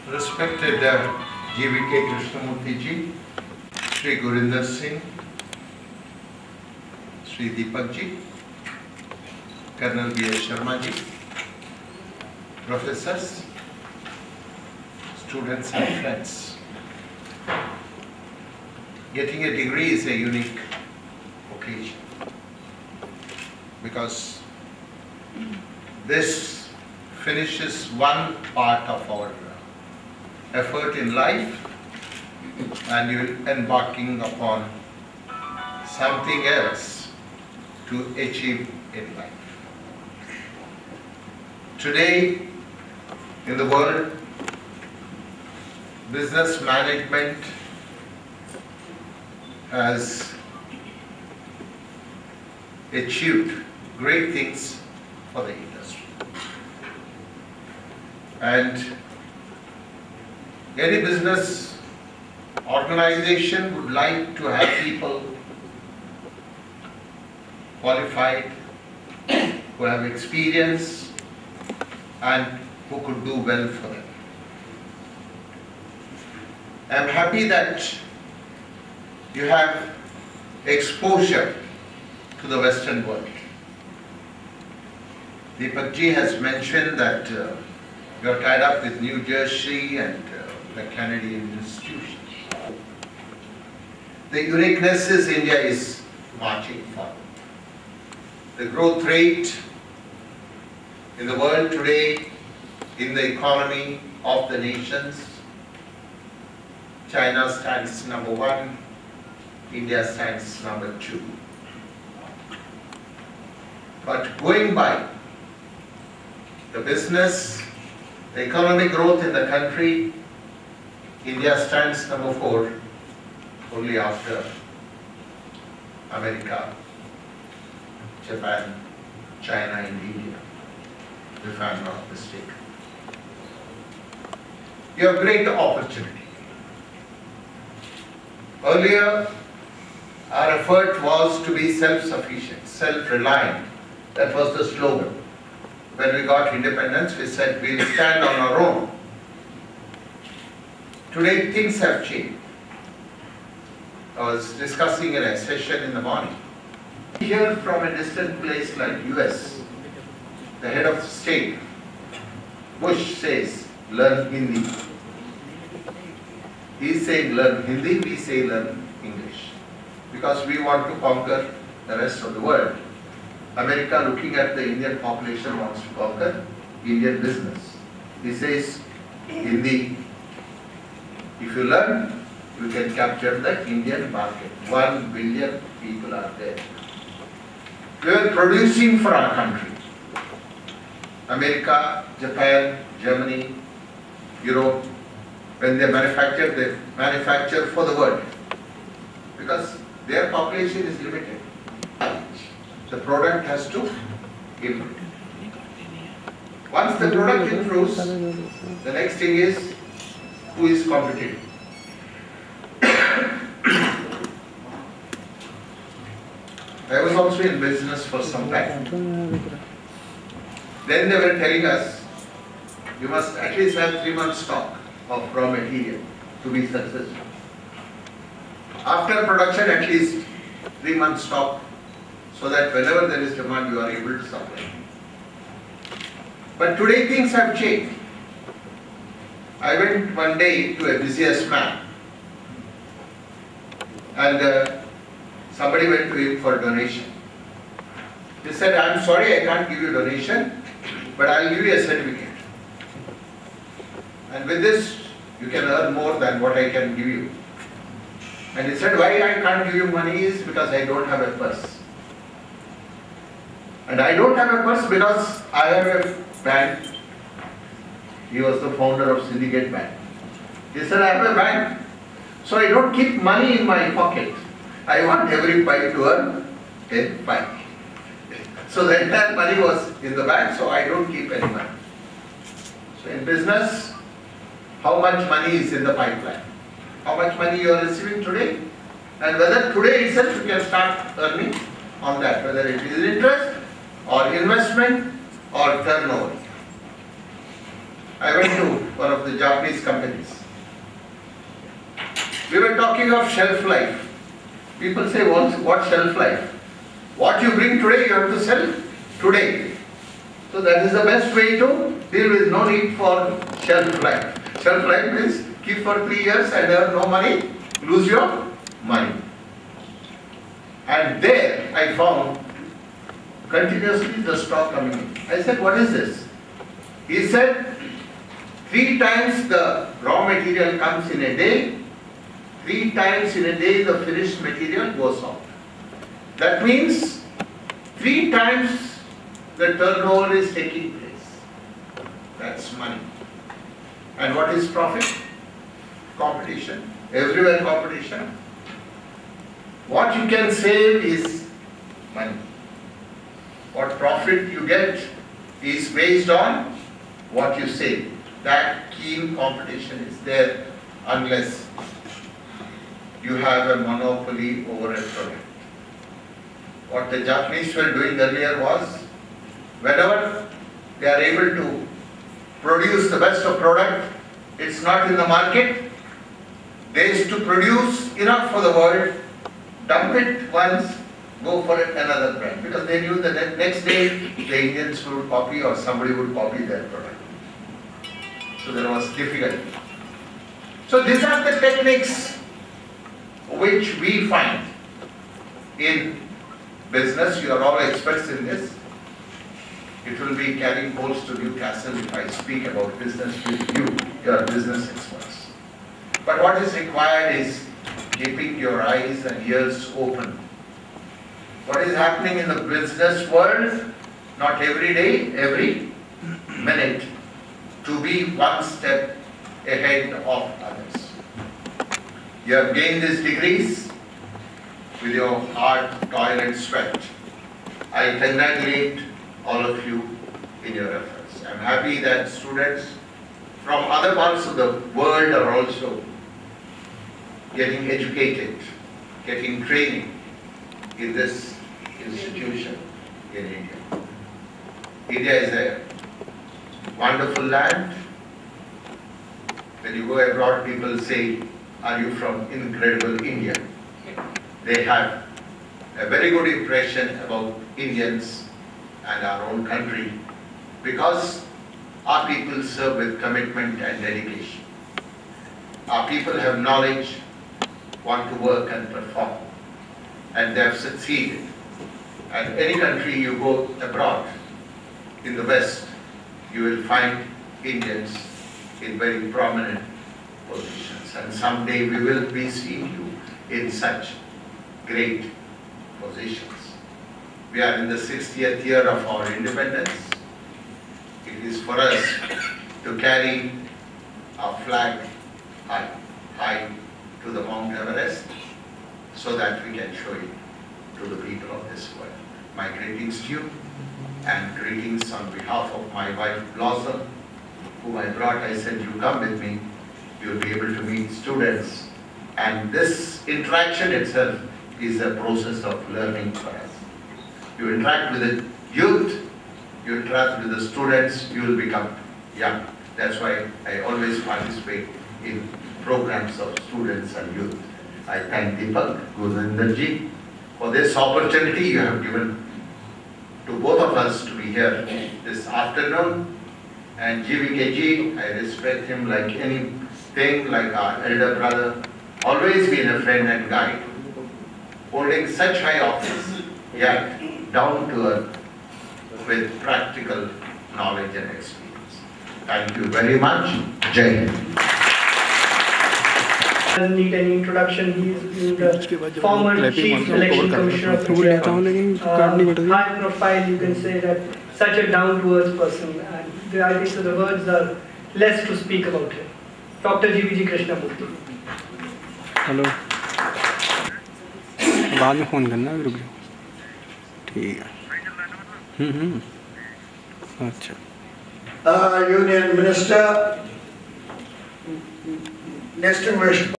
Respected GVK Krishnamurthy ji, Sri Gurinder Singh, Sri Deepak ji, Colonel B.S. Sharma ji, professors, students and friends. Getting a degree is a unique occasion because this finishes one part of our effort in life and you're embarking upon something else to achieve in life. Today in the world, business management has achieved great things for the industry. And any business organization would like to have people qualified, who have experience and who could do well for them. I am happy that you have exposure to the Western world. Deepak ji has mentioned that you are tied up with New Jersey and the Canadian institutions. The uniqueness is India is marching forward. The growth rate in the world today, in the economy of the nations, China stands number 1, India stands number 2. But going by the business, the economic growth in the country, India stands number 4 only after America, Japan, China and India, if I am not mistaken. You have great opportunity. Earlier, our effort was to be self-sufficient, self-reliant. That was the slogan. When we got independence, we said we'll stand on our own. Today, things have changed. I was discussing in a session in the morning. Here from a distant place like US, the head of the state, Bush says, learn Hindi. He's saying learn Hindi, we say learn English. Because we want to conquer the rest of the world. America, looking at the Indian population, wants to conquer Indian business. He says, Hindi, if you learn, you can capture the Indian market. 1 billion people are there. We are producing for our country. America, Japan, Germany, Europe, when they manufacture for the world. Because their population is limited. The product has to improve. Once the product improves, the next thing is who is competitive. I was also in business for some time. Then they were telling us, you must at least have 3 months stock of raw material to be successful. After production, at least 3 months stock, so that whenever there is demand, you are able to supply. But today things have changed. I went one day to a busiest man, and somebody went to him for donation. He said, I'm sorry, I can't give you donation, but I'll give you a certificate. And with this, you can earn more than what I can give you. And he said, why I can't give you money is because I don't have a purse. And I don't have a purse because I have a bank. He was the founder of Syndicate Bank. He said, I have a bank. So I don't keep money in my pocket. I want every pie to earn a pie. So the entire money was in the bank, so I don't keep any money. So in business, how much money is in the pipeline? How much money you are receiving today? And whether today itself you can start earning on that, whether it is interest or investment or turnover. I went to one of the Japanese companies. We were talking of shelf life. People say, what shelf life? What you bring today, you have to sell today. So that is the best way to deal with, no need for shelf life. Shelf life means keep for 3 years and earn no money, lose your money. And there I found continuously the stock coming in. I said, what is this? He said, 3 times the raw material comes in a day, 3 times in a day the finished material goes out. That means 3 times the turnover is taking place. That's money. And what is profit? Competition. Everywhere competition. What you can save is money. What profit you get is based on what you save. That keen competition is there unless you have a monopoly over a product. What the Japanese were doing earlier was, whenever they are able to produce the best of product, it's not in the market, they used to produce enough for the world, dump it once, go for it another brand, because they knew that next day the Indians would copy or somebody would copy their product. So there was difficulty. So these are the techniques which we find in business. You are all experts in this. It will be carrying bolts to Newcastle if I speak about business with you. You are business experts. But what is required is keeping your eyes and ears open. What is happening in the business world, not every day, every minute, to be one step ahead of others. You have gained these degrees with your hard toil and sweat. I congratulate all of you in your efforts. I'm happy that students from other parts of the world are also getting educated, getting training in this institution in India. India is a wonderful land. When you go abroad, people say, are you from incredible India? They have a very good impression about Indians and our own country because our people serve with commitment and dedication. Our people have knowledge, want to work and perform, and they have succeeded. And any country you go abroad in the West, you will find Indians in very prominent positions. And someday we will be seeing you in such great positions. We are in the 60th year of our independence. It is for us to carry our flag high to the Mount Everest so that we can show it to the people of this world. My greetings to you and greetings on behalf of my wife Blossom, whom I brought. I said, you come with me, you will be able to meet students, and this interaction itself is a process of learning for us. You interact with the youth, you interact with the students, you will become young. That's why I always participate in programs of students and youth. I thank Deepak Gurvinderji for this opportunity you have given to both of us to be here this afternoon. And GVKG, I respect him like anything, like our elder brother, always been a friend and guide, holding such high office, yet down to earth with practical knowledge and experience. Thank you very much. Jai Hind. Doesn't need any introduction. He is the former Chief Election Commissioner of India. High profile, you can say that such a down-to-earth person. And I think so the words are less to speak about him. Dr. GVG Krishnamurthy. Hello बाद में phone करना रुक जाओ ठीक है अच्छा Union Minister, distinguished